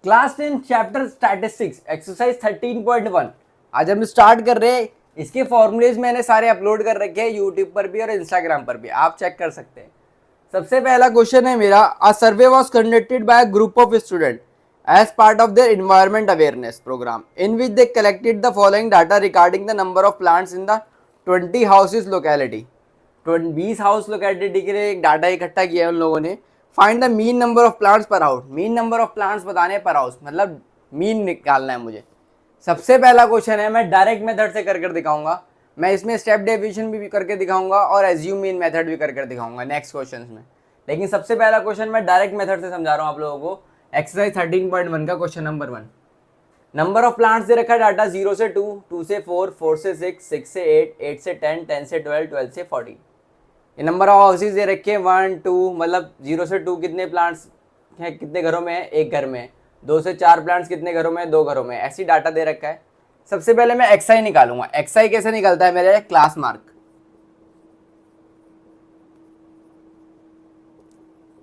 Class 10 chapter statistics exercise 13.1 आज हम start कर रहे हैं। इसके फॉर्मूलेज मैंने सारे अपलोड कर रखे हैं यूट्यूब पर भी और इंस्टाग्राम पर भी, आप चेक कर सकते हैं। सबसे पहला क्वेश्चन है मेरा, a survey was conducted by a group of student as part of their environment awareness program in which they collected the following data regarding the number of plants in the 20 houses locality. 20 house locality के लिए एक data इकट्ठा किया है उन लोगों ने। Find the mean number of plants per house, mean number of plants बताने पर हाउस, मतलब मीन निकालना है मुझे। सबसे पहला क्वेश्चन है, मैं डायरेक्ट मेथड से कर दिखाऊंगा। मैं इसमें स्टेप डेविएशन भी करके दिखाऊंगा और एज्यूम मीन मेथड भी कर दिखाऊंगा नेक्स्ट क्वेश्चन में। लेकिन सबसे पहला क्वेश्चन मैं डायरेक्ट मेथड से समझा रहा हूँ आप लोगों को। एक्सरसाइज 13.1 का question number 1। Number of plants they रखा है डाटा 0 से 2, 2 से 4, 4 से 6, 6 से 8, 8 से 10, 10 से 12, 12 से 14। ये नंबर ऑफ हाउसेज दे रखे हैं 1, 2, मतलब 0 से 2 कितने प्लांट्स हैं, कितने घरों में है, एक घर में। 2 से 4 प्लांट्स कितने घरों में, 2 घरों में। ऐसी डाटा दे रखा है। सबसे पहले मैं एक्सआई निकालूंगा। एक्सआई कैसे निकलता है मेरे, क्लास मार्क।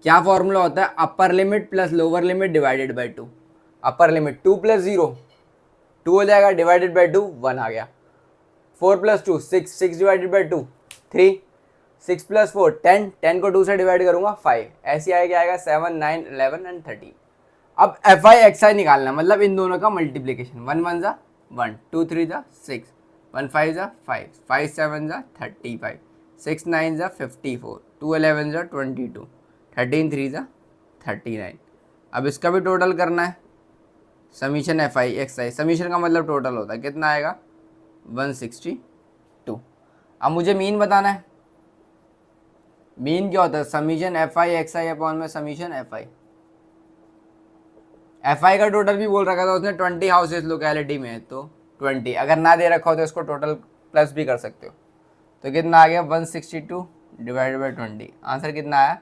क्या फॉर्मूला होता है, upper limit plus lower limit divided by 2। Upper limit 2 plus 0 2 हो जाएगा, डिवाइडेड बाय 2 1 आ गया। 4 प्लस 2 6, 6 डिवाइडेड बाय 2 3, 6 प्लस 4 10, 10 को 2 से डिवाइड करूंगा 5। ऐसे आएगा 7, 9, 11 एंड 13। अब एफ आई एक्स आई निकालना, मतलब इन दोनों का मल्टीप्लीकेशन। 1 1 जा 1, 2 3 जा 6, 1 5 जा 5, 5 7 जा 35, 6 9 जा 54, 2 11 जा 22, 13 3 जा 39। अब इसका भी टोटल करना है, summation F I X I. Summation का मतलब टोटल होता है, कितना आएगा 162। अब मुझे मीन बताना है। मीन क्या होता है, summation F I X I upon में summation F I. F I का टोटल भी बोल रखा था उसने 20 हाउसेज लोकेलिटी में, तो 20। अगर ना दे रखा हो तो इसको टोटल प्लस भी कर सकते हो। तो कितना आ गया 162 डिवाइडेड बाई 20। आंसर कितना आया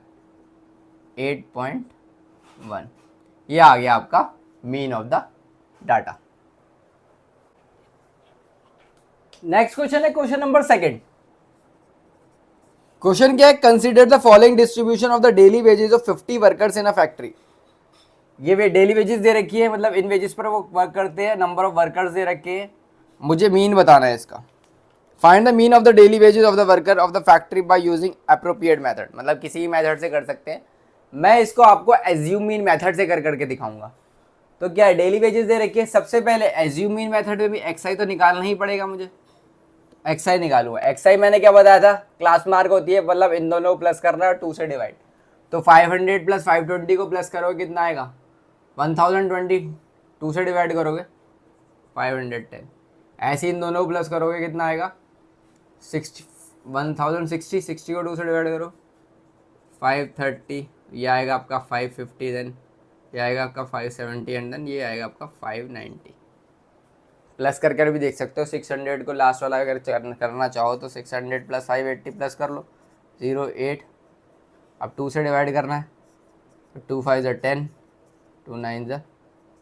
8.1। ये आ गया आपका mean of the data. Next question है क्वेश्चन नंबर 2। क्वेश्चन क्या है, consider the following distribution of the daily wages of 50 workers in a factory. ये वे डेली वेजेस दे रखी है, मतलब इन वेजेस पर वो वर्क करते हैं। नंबर ऑफ वर्कर्स दे रखे हैं, मुझे मीन बताना है इसका। Find the mean of the daily wages of the worker of the factory by using appropriate method, मतलब किसी भी मेथड से कर सकते हैं। मैं इसको आपको एज्यूम मीन मेथड से करके दिखाऊंगा। तो क्या है, डेली वेजेस दे रखी है। सबसे पहले एज्यूम मीन मेथड में भी एक्सआई तो निकालना ही पड़ेगा मुझे। एक्सआई निकालूंगा। एक्सआई मैंने क्या बताया था, क्लास मार्क होती है, मतलब इन दोनों को प्लस करना है 2 से डिवाइड। तो 500 प्लस 520 को प्लस करोगे कितना आएगा 1020। 2 से डिवाइड करोगे 510। ऐसे इन दोनों को प्लस करोगे कितना आएगा 60, 1060। 60 को 2 से डिवाइड करो 530। ये आएगा आपका 550, देन ये आएगा आपका 570 एंड देन ये आएगा आपका 590। प्लस करके भी देख सकते हो। 600 को लास्ट वाला अगर करना चाहो तो 600 प्लस 580 प्लस कर लो 08। अब 2 से डिवाइड करना है, 2 5 ज़ा 10, 2 9 ज़ा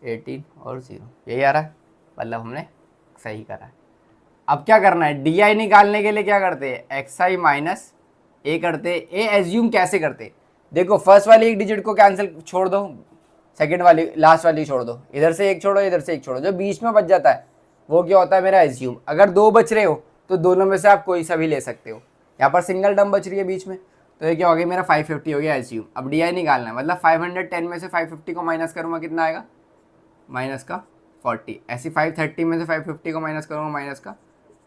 18 और 0। यही आ रहा है, मतलब हमने सही करा है। अब क्या करना है, डी आई निकालने के लिए क्या करते हैं, एक्स आई माइनस ए करते हैं। ए एज्यूम कैसे करते हैं, देखो फर्स्ट वाली एक डिजिट को कैंसिल छोड़ दो, सेकंड वाली लास्ट वाली छोड़ दो, इधर से एक छोड़ो इधर से एक छोड़ो, जो बीच में बच जाता है वो क्या होता है मेरा एज्यूम। अगर 2 बच रहे हो तो दोनों में से आप कोई सा भी ले सकते हो। यहाँ पर सिंगल टर्म बच रही है बीच में, तो ये क्या हो गया मेरा 550 हो गया एज्यूम। अब डी आई निकालना है, मतलब 510 में से 550 को माइनस करूँगा कितना आएगा माइनस का 40। ऐसी 530 में से 550 को माइनस करूँगा माइनस का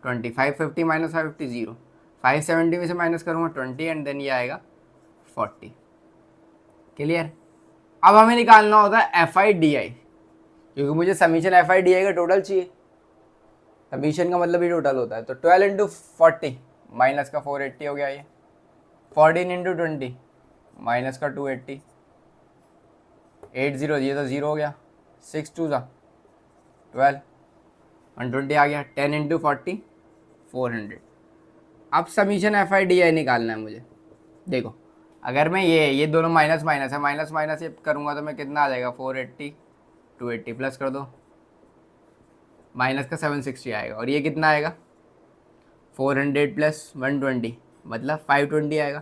20। 550 माइनस 550 0। 570 में से माइनस करूँगा 20 एंड देन ये आएगा 40। क्लियर। अब हमें निकालना होता है एफ आई डी आई, क्योंकि मुझे समीशन एफ आई डी आई का टोटल चाहिए। समीशन का मतलब ही टोटल होता है। तो 12 इंटू 40 माइनस का 480 हो गया ये। 14 इंटू 20 माइनस का 280। 80 ये तो 0 हो गया। 6 2 ज़ा 12, 120 आ गया। 10 इंटू 40 400। अब समीशन एफ आई डी आई निकालना है मुझे। देखो अगर मैं ये दोनों माइनस माइनस है, माइनस माइनस ये करूँगा तो मैं कितना आ जाएगा 480, 280 प्लस कर दो माइनस का 760 आएगा। और ये कितना आएगा 400 प्लस 120 मतलब 520 आएगा।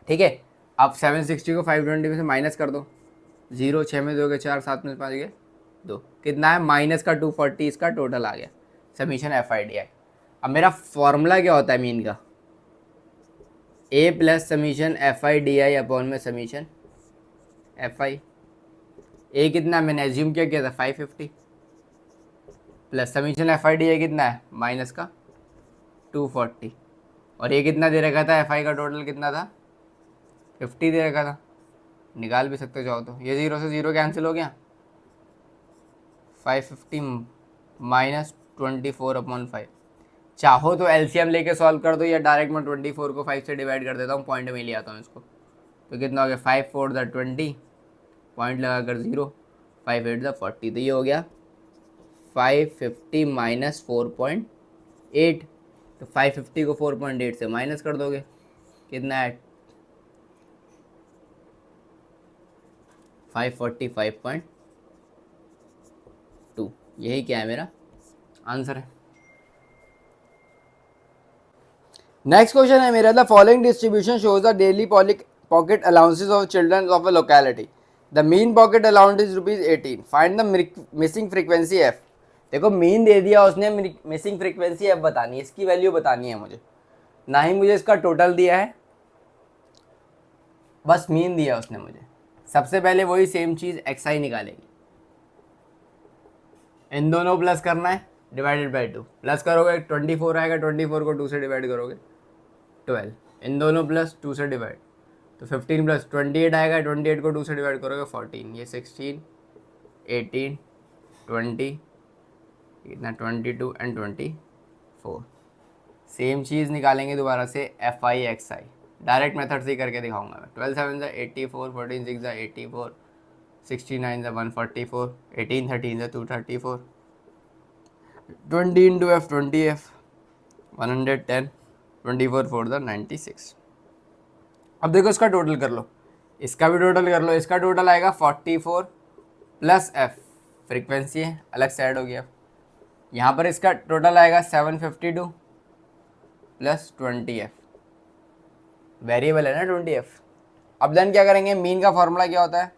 ठीक है। अब 760 को 520 में से माइनस कर दो 0 6 में 2 के 4, 7 में 5 गए 2, कितना है माइनस का 240, इसका टोटल आ गया summation F I D I. अब मेरा फॉर्मूला क्या होता है मीन का, A plus summation F I D I upon में समीशन एफ आई। ए कितना मैंने एज्यूम किया था 550, plus summation F I D I कितना है माइनस का 240, और ये कितना दे रखा था एफ आई का टोटल कितना था 50 दे रखा था, निकाल भी सकते चाहो तो। ये 0 से 0 कैंसिल हो गया, 550 माइनस 24/5। चाहो तो एलसीएम लेके सॉल्व कर दो, या डायरेक्ट मैं 24 को 5 से डिवाइड कर देता हूँ, पॉइंट में ले आता हूँ इसको, तो कितना हो गया 5 4 द 20, पॉइंट लगा कर 0, 5 8 द 40, तो ये हो गया 550 माइनस 4.8। तो 550 को 4.8 से माइनस कर दोगे, कितना है 545.2। यही क्या है मेरा आंसर है। नेक्स्ट क्वेश्चन है मेरा, the following distribution shows the daily pocket allowances of children of a locality. The mean pocket allowance is ₹18। Find the missing frequency F. देखो मीन दे दिया उसने, मिसिंग फ्रीक्वेंसी एफ बतानी है, इसकी value बतानी है मुझे, ना ही मुझे इसका टोटल दिया है, बस मीन दिया उसने मुझे। सबसे पहले वही सेम चीज़ एक्स आई निकालेंगे, इन दोनों प्लस करना है, डिवाइडेड बाई 2, प्लस करोगे 24 आएगा, 24 को 2 से डिवाइड करोगे 12, इन दोनों प्लस 2 से डिवाइड, तो 15 प्लस 28 आएगा, 28 को 2 से डिवाइड करोगे 14, ये 16 18 20 इतना 22 एंड 24। सेम चीज़ निकालेंगे दोबारा से F I X I, direct method से करके दिखाऊंगा मैं। 12 7 ज़ा 84, 14 6 ज़ा 84, 69 ज़ा 144, 18 13 ज़ा 234, 20 इंटू एफ 20 एफ 110, 24 4 ज़ा 96। अब देखो इसका टोटल कर लो, इसका भी टोटल कर लो, इसका टोटल आएगा 44 प्लस एफ, फ्रीक्वेंसी है अलग से ऐड हो गया। यहाँ पर इसका टोटल आएगा 752 प्लस 20 एफ, वेरिएबल है ना 20 एफ। अब देन क्या करेंगे, मीन का फॉर्मूला क्या होता है,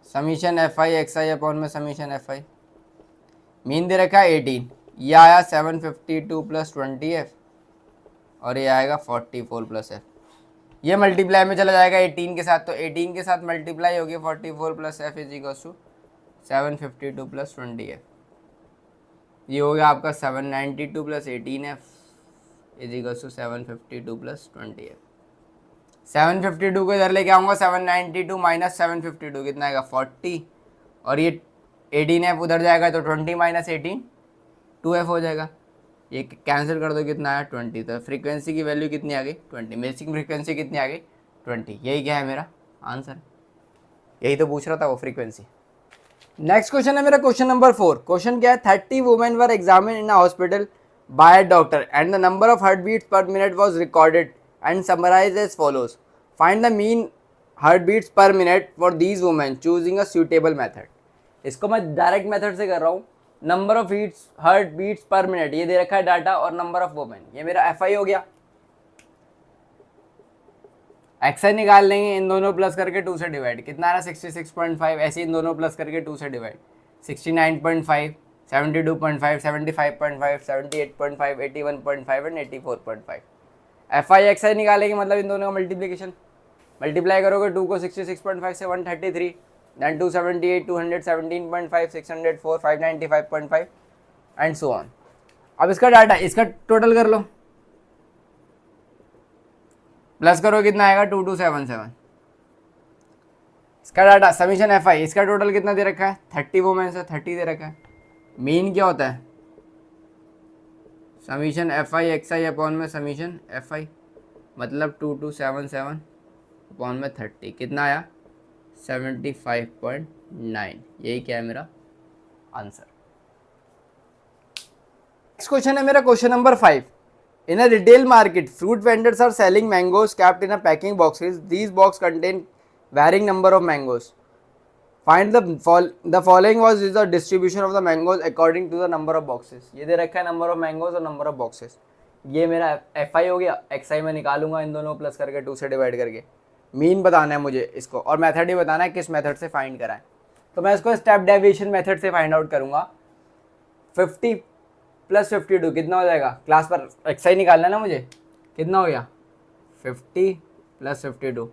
summation F I X I upon में समीशन एफ आई। मीन दे रखा है 18, ये आया 752 प्लस 20 एफ, और ये आएगा 44 प्लस एफ। ये मल्टीप्लाई में चला जाएगा 18 के साथ, तो 18 के साथ मल्टीप्लाई होगी 44 plus F is equal to 752 plus 20 F. ये हो गया आपका 792 plus 18 F is equal to 752 plus 20 F. 752 को इधर लेके आऊँगा, 792 माइनस 752 कितना आएगा 40, और ये 18 एफ उधर जाएगा तो 20 माइनस 18 2 एफ हो जाएगा, ये कैंसिल कर दो कितना आया 20। तो फ्रीक्वेंसी की वैल्यू कितनी आ गई 20, बेसिक फ्रीक्वेंसी कितनी आ गई 20। यही क्या है मेरा आंसर, यही तो पूछ रहा था वो फ्रीक्वेंसी। नेक्स्ट क्वेश्चन है मेरा क्वेश्चन नंबर 4। क्वेश्चन क्या है, 30 women were examine in a hospital by a doctor and the number of heart beats per minute was recorded and summarised as follows. Find the mean heart beats per minute for these women choosing a suitable method. इसको मैं direct method से कर रहा हूँ। Number of heart beats per minute ये दे रखा है डाटा, और नंबर ऑफ वुमेन, ये मेरा एफ आई हो गया। एक्स आई निकाल लेंगे, इन दोनों प्लस करके 2 से डिवाइड, कितना आ रहा 66.5, ऐसे इन दोनों प्लस करके 2 से divide, 69.5 72.5 75.5 78.5 81.5 and 84.5। F I X I निकालेंगे, मतलब इन दोनों का मल्टीप्लीकेशन, मल्टीप्लाई करोगे 2 को 66.5 से 133, then 278 217.5 604 595.5 एंड सो ऑन। अब इसका डाटा, इसका टोटल कर लो, प्लस करो कितना आएगा 2277। इसका डाटा समीशन एफ आई, इसका टोटल कितना दे रखा है 30 वुमेन से 30 दे रखा है। मीन क्या होता है, summation F I X I upon में समीशन एफ आई, मतलब 2277 अपॉन में 30, कितना आया 75.9। यही क्या है मेरा आंसर। नेक्स्ट क्वेश्चन है मेरा question number 5। In a retail market, fruit vendors are selling mangoes kept in a packing boxes. These boxes contain varying number of mangoes. Find the following was the distribution of the mangoes according to the number of boxes. ये दे रखा है number of mangoes और number of boxes। ये मेरा F I हो गया, x आई में निकालूंगा इन दोनों प्लस करके 2 से डिवाइड करके, मीन बताना है मुझे इसको, और मेथड ही बताना है किस मेथड से फाइंड कराएं। तो मैं इसको स्टेप डेविएशन मेथड से फाइंड आउट करूँगा। 50 प्लस 52 कितना हो जाएगा, क्लास पर एक्स आई निकालना है ना मुझे, कितना हो गया 50 प्लस 52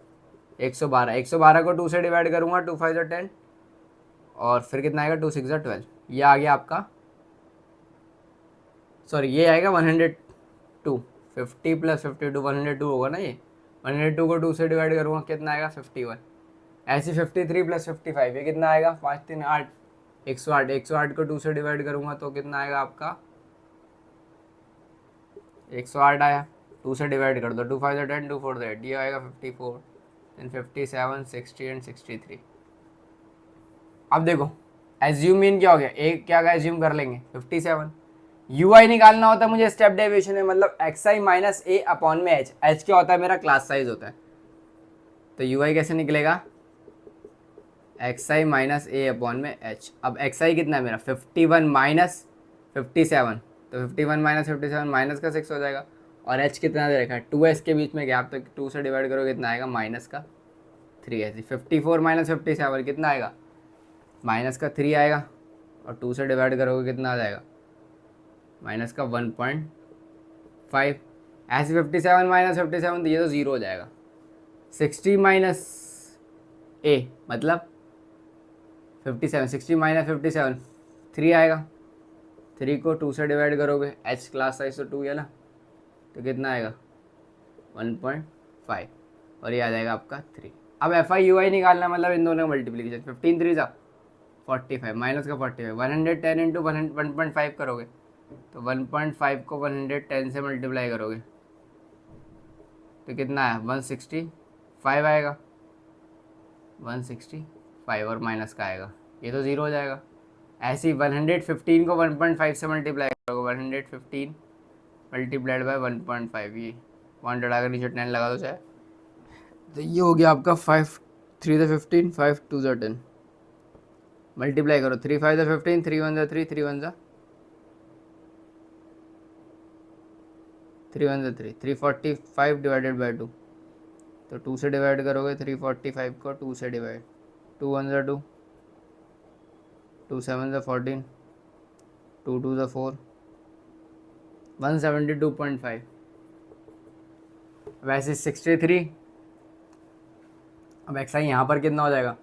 112। 112 को 2 से डिवाइड करूँगा, 2 5 ज़ा 10, और फिर कितना आएगा 2 6 ज़ा 12। ये आ गया आपका, सॉरी ये आएगा 102। 50 प्लस 52 102 होगा ना ये। 102 को 2 से डिवाइड करूँगा, कितना आएगा 51। ऐसे 53 प्लस 55 ये कितना आएगा 5 3 8 108। 108 को 2 से डिवाइड करूँगा तो कितना आएगा आपका 108 आया। 2 से डिवाइड कर दो, 2 5 ज़ा 10 2 4 ज़ा 8, ये आएगा 54 देन 57 60 एंड 63। अब देखो एज्यूम मीन क्या हो गया, एक क्या एज्यूम कर लेंगे 57। यू आई निकालना होता है मुझे स्टेप डेविएशन में, मतलब एक्स आई माइनस ए अपॉन में एच। एच क्या होता है मेरा क्लास साइज होता है, तो यू आई कैसे निकलेगा एक्स आई माइनस ए अपॉन में एच। अब एक्स आई कितना है मेरा 51 माइनस 57, तो 51 माइनस 57 माइनस का 6 हो जाएगा। और एच कितना दे रखा है 2s के बीच में गैप, तो 2 से डिवाइड करोगे कितना आएगा माइनस का 3। ऐसे 54 माइनस 57 कितना आएगा माइनस का 3 आएगा, और 2 से डिवाइड करोगे कितना आ जाएगा माइनस का 1.5। ऐसे 57 माइनस 57 तो ये तो ज़ीरो हो जाएगा। 60 माइनस ए मतलब 57, 60 माइनस 57 3 आएगा। 3 को 2 से डिवाइड करोगे, एच क्लास साइज तो 2 है ना, तो कितना आएगा 1.5, और ये आ जाएगा आपका 3। अब एफ आई यू आई निकालना, मतलब इन दोनों का मल्टीप्लीकेशन। 15 3 जा 45 माइनस का 45 110 इंटू 1.5 करोगे, तो 1.5 को 110 से मल्टीप्लाई करोगे तो कितना है 165 आएगा। 165 और माइनस का आएगा, ये तो ज़ीरो हो जाएगा। ऐसे ही 115 को 1.5 से मल्टीप्लाई करोगे, 115 मल्टीप्लाइड बाय 1.5, ये 1 अगर नीचे 10 लगा दो चाहे, तो ये हो गया आपका 5 3 ज़ा 15 5 2 ज़ा 10। मल्टीप्लाई करो, 3 5 ज़ा 15 3 1 ज़ा 3 3 1 ज़ा 3 1 ज़ा 3 345 डिवाइडेड बाई 2, तो 2 से डिवाइड करोगे 345 को 2 से डिवाइड, 2 1 ज़ा 2 2 7 ज़ा 14 2 2 ज़ा 4 172.5। वैसे 63। अब एक्स आई यहाँ पर कितना हो जाएगा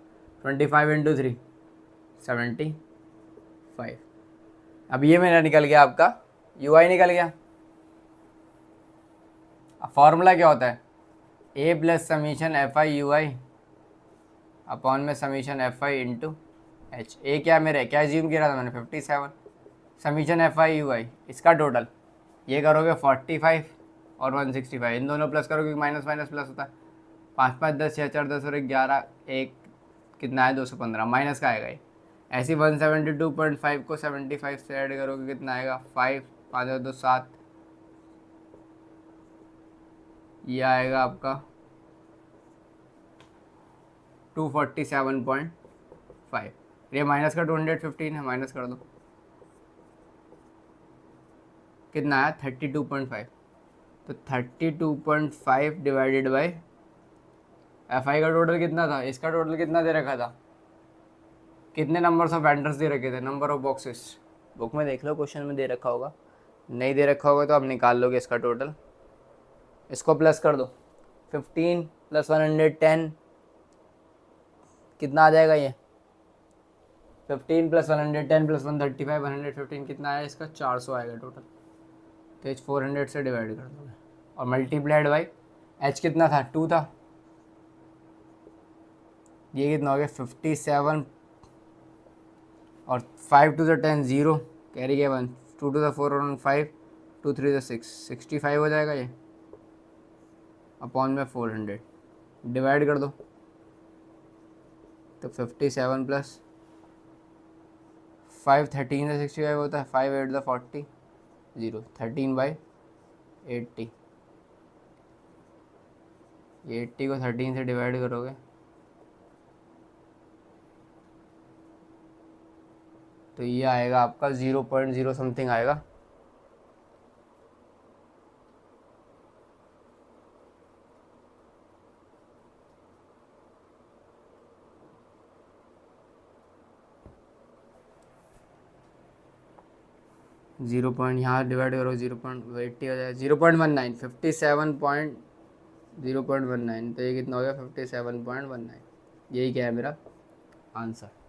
25 इंटू 3 75। अब ये मेरा निकल गया आपका यू आई निकल गया। अब फॉर्मूला क्या होता है A plus summation F I U I upon में summation F I into H. A क्या मेरे क्या एज्यूम किया था मैंने 57, summation F I U I इसका टोटल ये करोगे 45 और 165, इन दोनों प्लस करोगे माइनस माइनस प्लस होता है। 5 5 10 6 4 10 और 11 1 कितना है 215 माइनस का आएगा ये। ऐसे 172.5 को 75 से ऐड करोगे कितना आएगा 5 5 2 7, ये आएगा आपका 247.5। ये माइनस का 215 है, माइनस कर दो कितना है 32.5, तो 32.5 डिवाइडेड बाई एफ आई का टोटल कितना था, इसका टोटल कितना दे रखा था, कितने नंबर्स ऑफ वेंडर्स दे रखे थे, नंबर ऑफ बॉक्सेस। बुक में देख लो क्वेश्चन में दे रखा होगा, नहीं दे रखा होगा तो आप निकाल लोगे इसका टोटल। इसको प्लस कर दो 15 प्लस 110 कितना आ जाएगा ये 15 प्लस 110 प्लस 135 115 कितना आया इसका 400 आएगा टोटल। तो एच 400 से डिवाइड कर दोगे और मल्टीप्लाइड बाई एच कितना था 2 था, ये कितना हो गया 57 और 5 टू द 10 0 कैरी गया 1 2 टू द 4 और 5 2 3 द 6 65 हो जाएगा ये अपॉन में 400 डिवाइड कर दो, तो 57 प्लस 5 13 से 65 होता है, 5 8 द 40 0 13 बाई 80, ये 80 को 13 से डिवाइड करोगे तो ये आएगा आपका 0.0 समथिंग आएगा। जीरो पॉइंट यहाँ डिवाइड करो 0.80 हो जाए 0.19 57.0.19 तो ये कितना हो गया 57.19 यही क्या है मेरा आंसर।